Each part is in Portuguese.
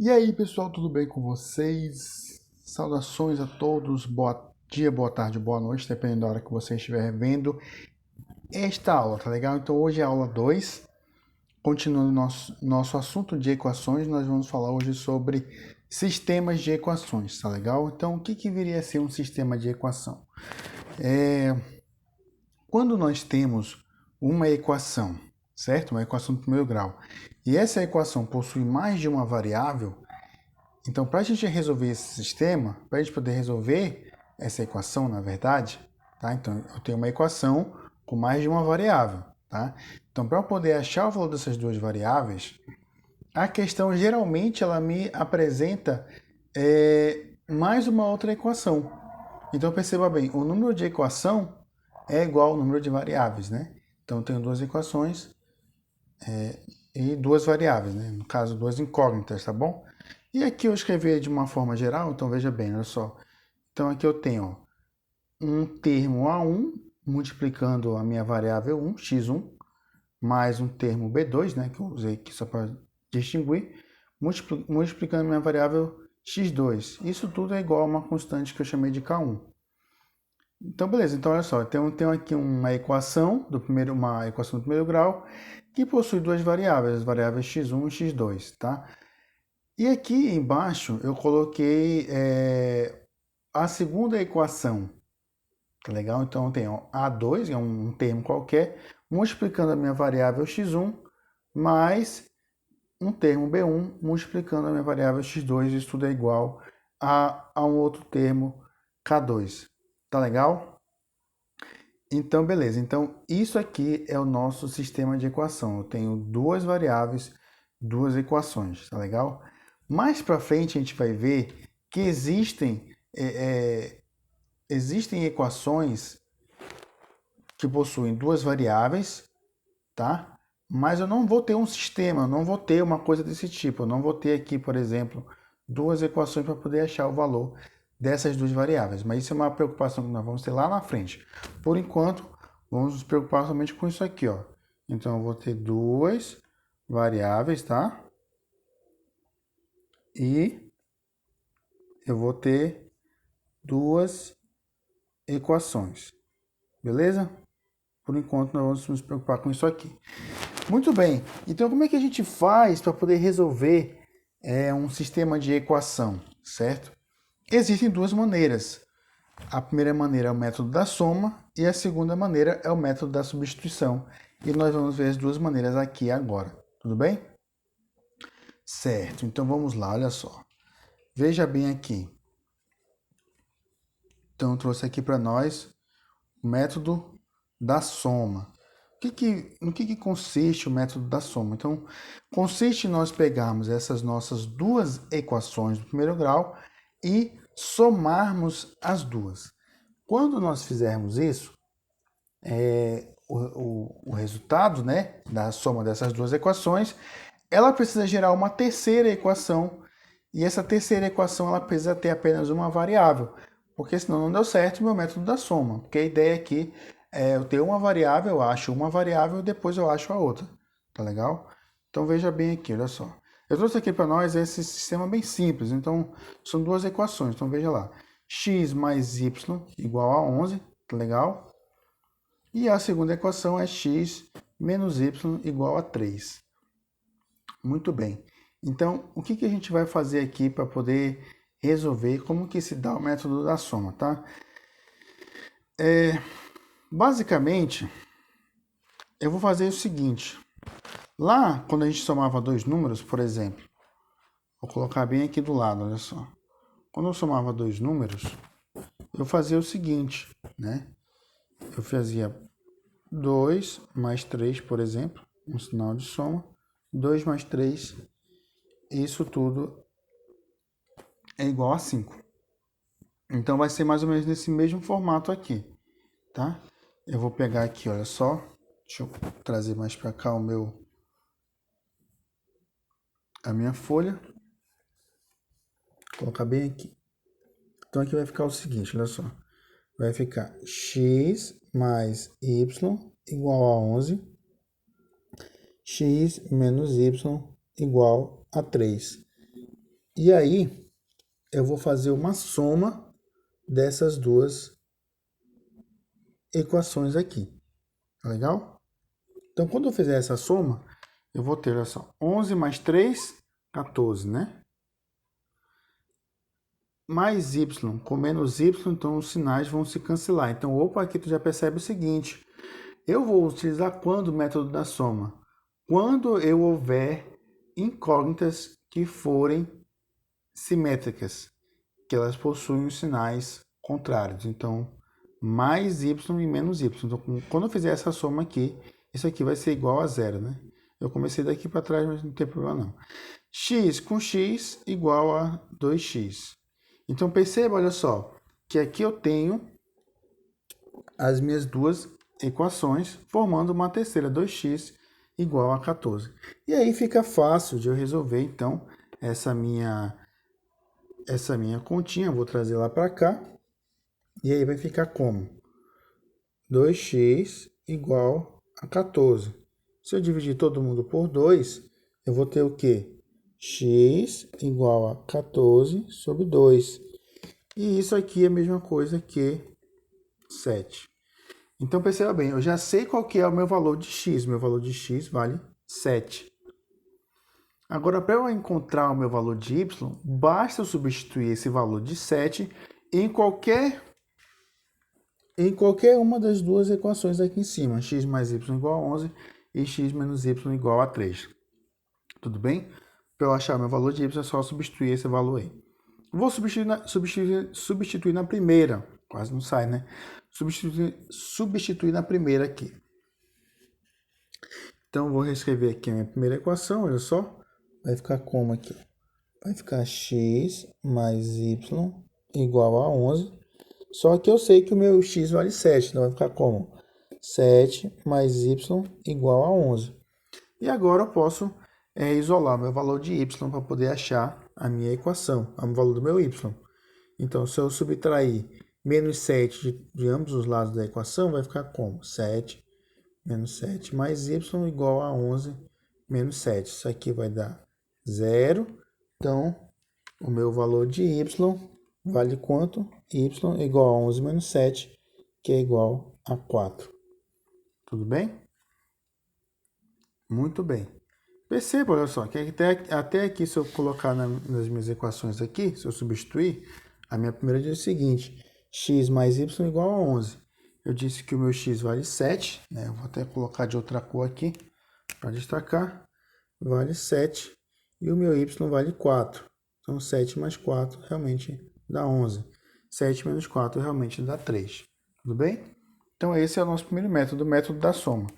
E aí, pessoal, tudo bem com vocês? Saudações a todos, bom dia, boa tarde, boa noite, dependendo da hora que você estiver vendo esta aula, tá legal? Então, hoje é a aula 2, continuando nosso assunto de equações, nós vamos falar hoje sobre sistemas de equações, tá legal? Então, o que viria a ser um sistema de equação? Quando nós temos uma equação, certo? Uma equação do primeiro grau, e essa equação possui mais de uma variável, então, para a gente resolver esse sistema, para a gente poder resolver essa equação, na verdade, tá? Então, eu tenho uma equação com mais de uma variável, tá? Então, para eu poder achar o valor dessas duas variáveis, a questão geralmente ela me apresenta mais uma outra equação. Então, perceba bem, o número de equação é igual ao número de variáveis, né? Então, eu tenho duas equações e duas variáveis, né? No caso, duas incógnitas, tá bom? E aqui eu escrevi de uma forma geral, então veja bem, olha só. Então aqui eu tenho ó, um termo A1 multiplicando a minha variável 1, x1, mais um termo B2, né, que eu usei aqui só para distinguir, multiplicando a minha variável x2. Isso tudo é igual a uma constante que eu chamei de K1. Então, beleza. Então, olha só. Tenho aqui uma equação do primeiro grau que possui duas variáveis, as variáveis x1 e x2, tá? E aqui embaixo eu coloquei a segunda equação, tá legal? Então eu tenho A2, é um termo qualquer, multiplicando a minha variável x1, mais um termo B1, multiplicando a minha variável x2, isso tudo é igual a um outro termo K2, tá legal? Então, beleza. Então, isso aqui é o nosso sistema de equação. Eu tenho duas variáveis, duas equações, tá legal? Mais para frente a gente vai ver que existem equações que possuem duas variáveis, tá? Mas eu não vou ter um sistema, eu não vou ter uma coisa desse tipo. Eu não vou ter aqui, por exemplo, duas equações para poder achar o valor dessas duas variáveis. Mas isso é uma preocupação que nós vamos ter lá na frente. Por enquanto, vamos nos preocupar somente com isso aqui, ó. Então eu vou ter duas variáveis, tá? E eu vou ter duas equações, beleza? Por enquanto, nós vamos nos preocupar com isso aqui. Muito bem, então como é que a gente faz para poder resolver um sistema de equação, certo? Existem duas maneiras. A primeira maneira é o método da soma e a segunda maneira é o método da substituição. E nós vamos ver as duas maneiras aqui agora, tudo bem? Certo, então vamos lá, olha só. Veja bem aqui. Então eu trouxe aqui para nós o método da soma. No que consiste o método da soma? Então, consiste em nós pegarmos essas nossas duas equações do primeiro grau e somarmos as duas. Quando nós fizermos isso, o resultado, né, da soma dessas duas equações, ela precisa gerar uma terceira equação, e essa terceira equação ela precisa ter apenas uma variável, porque senão não deu certo o meu método da soma, porque a ideia aqui é eu ter uma variável, eu acho uma variável e depois eu acho a outra, tá legal? Então veja bem aqui, olha só. Eu trouxe aqui para nós esse sistema bem simples, então são duas equações, então veja lá. X mais y igual a 11, tá legal? E a segunda equação é x menos y igual a 3. Muito bem. Então, o que a gente vai fazer aqui para poder resolver como que se dá o método da soma, tá? Basicamente, eu vou fazer o seguinte. Lá, quando a gente somava dois números, por exemplo, vou colocar bem aqui do lado, olha só. Quando eu somava dois números, eu fazia o seguinte, né? Eu fazia 2 mais 3, por exemplo, um sinal de soma. 2 mais 3, isso tudo é igual a 5. Então vai ser mais ou menos nesse mesmo formato aqui, tá? Eu vou pegar aqui, olha só. Deixa eu trazer mais para cá a minha folha. Vou colocar bem aqui. Então aqui vai ficar o seguinte, olha só. Vai ficar x mais y igual a 11. X menos y igual a 3. E aí, eu vou fazer uma soma dessas duas equações aqui. Tá legal? Então, quando eu fizer essa soma, eu vou ter, olha só, 11 mais 3, 14, né? Mais y com menos y, então os sinais vão se cancelar. Então, opa, aqui tu já percebe o seguinte. Eu vou utilizar quando o método da soma? Quando eu houver incógnitas que forem simétricas, que elas possuem os sinais contrários. Então, mais y e menos y. Então, quando eu fizer essa soma aqui, isso aqui vai ser igual a zero, né? Eu comecei daqui para trás, mas não tem problema não. X com x igual a 2x. Então, perceba, olha só, que aqui eu tenho as minhas duas equações, formando uma terceira, 2x igual a 14. E aí fica fácil de eu resolver, então, essa minha continha. Vou trazer lá para cá. E aí vai ficar como? 2x igual a 14. Se eu dividir todo mundo por 2, eu vou ter o quê? X igual a 14 sobre 2. E isso aqui é a mesma coisa que 7. Então, perceba bem, eu já sei qual que é o meu valor de x. Meu valor de x vale 7. Agora, para eu encontrar o meu valor de y, basta eu substituir esse valor de 7 em qualquer uma das duas equações aqui em cima. X mais y igual a 11 e x menos y igual a 3. Tudo bem? Para eu achar meu valor de y, é só substituir esse valor aí. Vou substituir na primeira. Quase não sai, né? Substituir na primeira aqui. Então, vou reescrever aqui a minha primeira equação, olha só. Vai ficar como aqui? Vai ficar x mais y igual a 11. Só que eu sei que o meu x vale 7, então vai ficar como? 7 mais y igual a 11. E agora eu posso isolar meu valor de y para poder achar a minha equação, o valor do meu y. Então, se eu subtrair menos 7 de ambos os lados da equação, vai ficar como? 7 menos 7 mais y igual a 11 menos 7. Isso aqui vai dar 0. Então, o meu valor de y vale quanto? Y igual a 11 menos 7, que é igual a 4. Tudo bem? Muito bem. Perceba, olha só, que até aqui, se eu colocar nas minhas equações aqui, se eu substituir, a minha primeira diz o seguinte: x mais y igual a 11. Eu disse que o meu x vale 7, né? Eu vou até colocar de outra cor aqui, para destacar. Vale 7 e o meu y vale 4. Então, 7 mais 4 realmente dá 11. 7 menos 4 realmente dá 3. Tudo bem? Então, esse é o nosso primeiro método, o método da soma.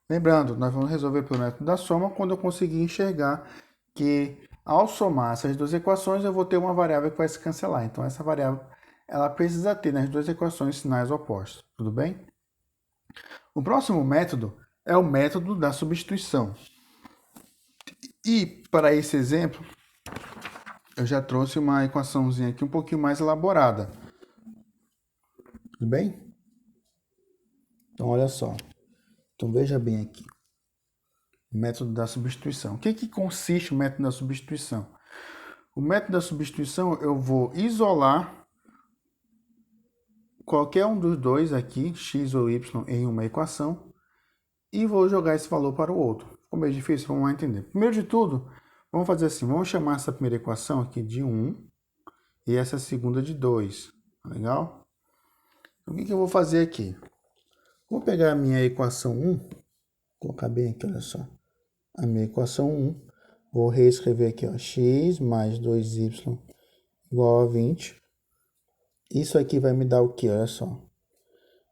Lembrando, nós vamos resolver pelo método da soma quando eu conseguir enxergar que, ao somar essas duas equações, eu vou ter uma variável que vai se cancelar. Então, essa variável ela precisa ter nas duas equações sinais opostos. Tudo bem? O próximo método é o método da substituição. E, para esse exemplo, eu já trouxe uma equaçãozinha aqui um pouquinho mais elaborada. Tudo bem? Então, olha só. Então, veja bem aqui. O método da substituição. O que consiste o método da substituição? O método da substituição, eu vou isolar qualquer um dos dois aqui, x ou y, em uma equação, e vou jogar esse valor para o outro. Ficou meio difícil? Vamos lá entender. Primeiro de tudo, vamos fazer assim, vamos chamar essa primeira equação aqui de 1 e essa segunda de 2. Legal? Então, o que eu vou fazer aqui? Vou pegar a minha equação 1, vou colocar bem aqui, olha só. A minha equação 1, vou reescrever aqui, ó, x mais 2y igual a 20. Isso aqui vai me dar o quê? Olha só.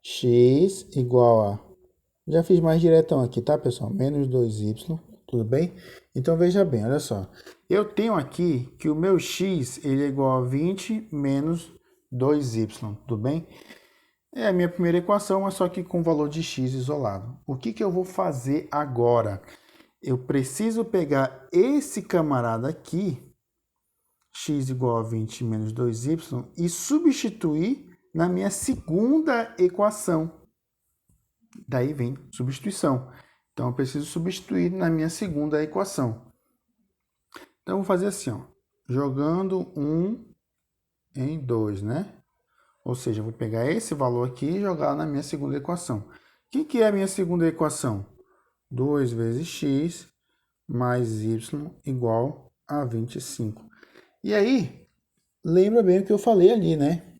X igual a... Já fiz mais diretão aqui, tá, pessoal? Menos 2y, tudo bem? Então, veja bem, olha só. Eu tenho aqui que o meu x ele é igual a 20 menos 2y, tudo bem? É a minha primeira equação, mas só que com o valor de x isolado. O que eu vou fazer agora? Eu preciso pegar esse camarada aqui, x igual a 20 menos 2y, e substituir na minha segunda equação. Daí vem substituição. Então, eu preciso substituir na minha segunda equação. Então, eu vou fazer assim, ó. jogando 1 em 2, né? Ou seja, eu vou pegar esse valor aqui e jogar na minha segunda equação. O que é a minha segunda equação? 2 vezes x mais y igual a 25. E aí, lembra bem o que eu falei ali, né?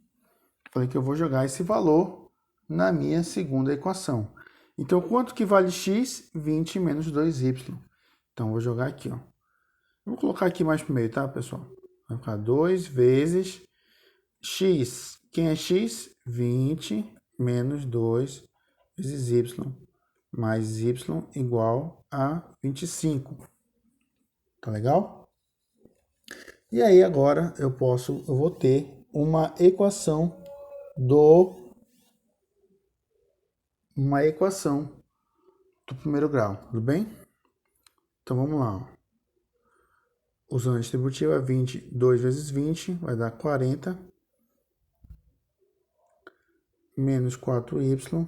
Falei que eu vou jogar esse valor na minha segunda equação. Então, quanto que vale x? 20 menos 2y. Então, vou jogar aqui, ó. Vou colocar aqui mais pro meio, tá, pessoal? Vai ficar 2 vezes x. Quem é x? 20 menos 2 vezes y, mais y igual a 25. Tá legal? E aí, agora, eu vou ter uma equação do primeiro grau, tudo bem? Então, vamos lá. Usando a distributiva, 2 vezes 20 vai dar 40, menos 4y,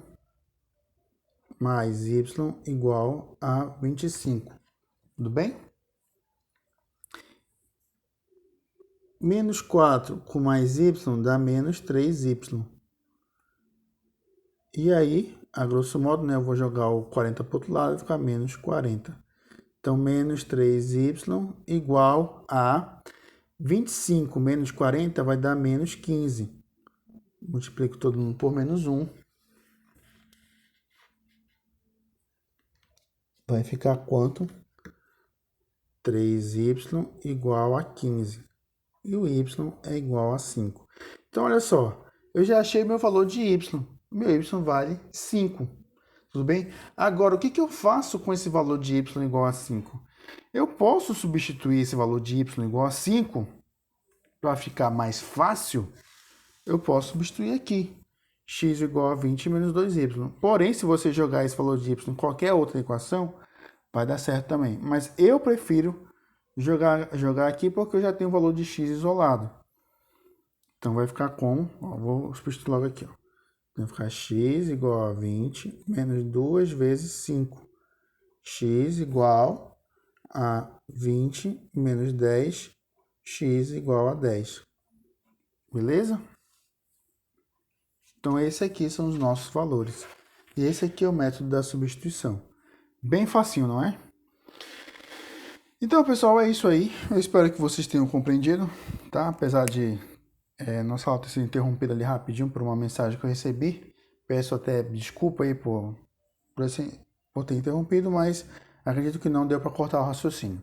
mais y igual a 25, tudo bem? Menos 4 com mais y dá menos 3y. E aí, a grosso modo, né, eu vou jogar o 40 para o outro lado e ficar menos 40. Então, menos 3y igual a 25 menos 40 vai dar menos 15. Multiplico todo mundo por menos 1. Vai ficar quanto? 3y igual a 15. E o y é igual a 5. Então, olha só. Eu já achei meu valor de y. Meu y vale 5. Tudo bem? Agora, o que eu faço com esse valor de y igual a 5? Eu posso substituir esse valor de y igual a 5 para ficar mais fácil. Eu posso substituir aqui. X igual a 20 menos 2y. Porém, se você jogar esse valor de y em qualquer outra equação, vai dar certo também. Mas eu prefiro jogar aqui porque eu já tenho o valor de x isolado. Então, vai ficar com... Ó, vou substituir logo aqui. Ó. Vai ficar x igual a 20 menos 2 vezes 5. X igual a 20 menos 10. X igual a 10. Beleza? Então, esse aqui são os nossos valores. E esse aqui é o método da substituição. Bem facinho, não é? Então, pessoal, é isso aí. Eu espero que vocês tenham compreendido, tá? Apesar de nossa aula ter sido interrompida ali rapidinho por uma mensagem que eu recebi. Peço até desculpa aí por ter interrompido, mas acredito que não deu para cortar o raciocínio.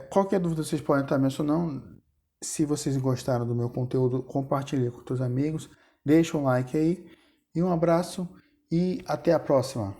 Qualquer dúvida vocês podem estar mencionando. Se vocês gostaram do meu conteúdo, compartilhe com seus amigos. Deixa um like aí. E um abraço e até a próxima.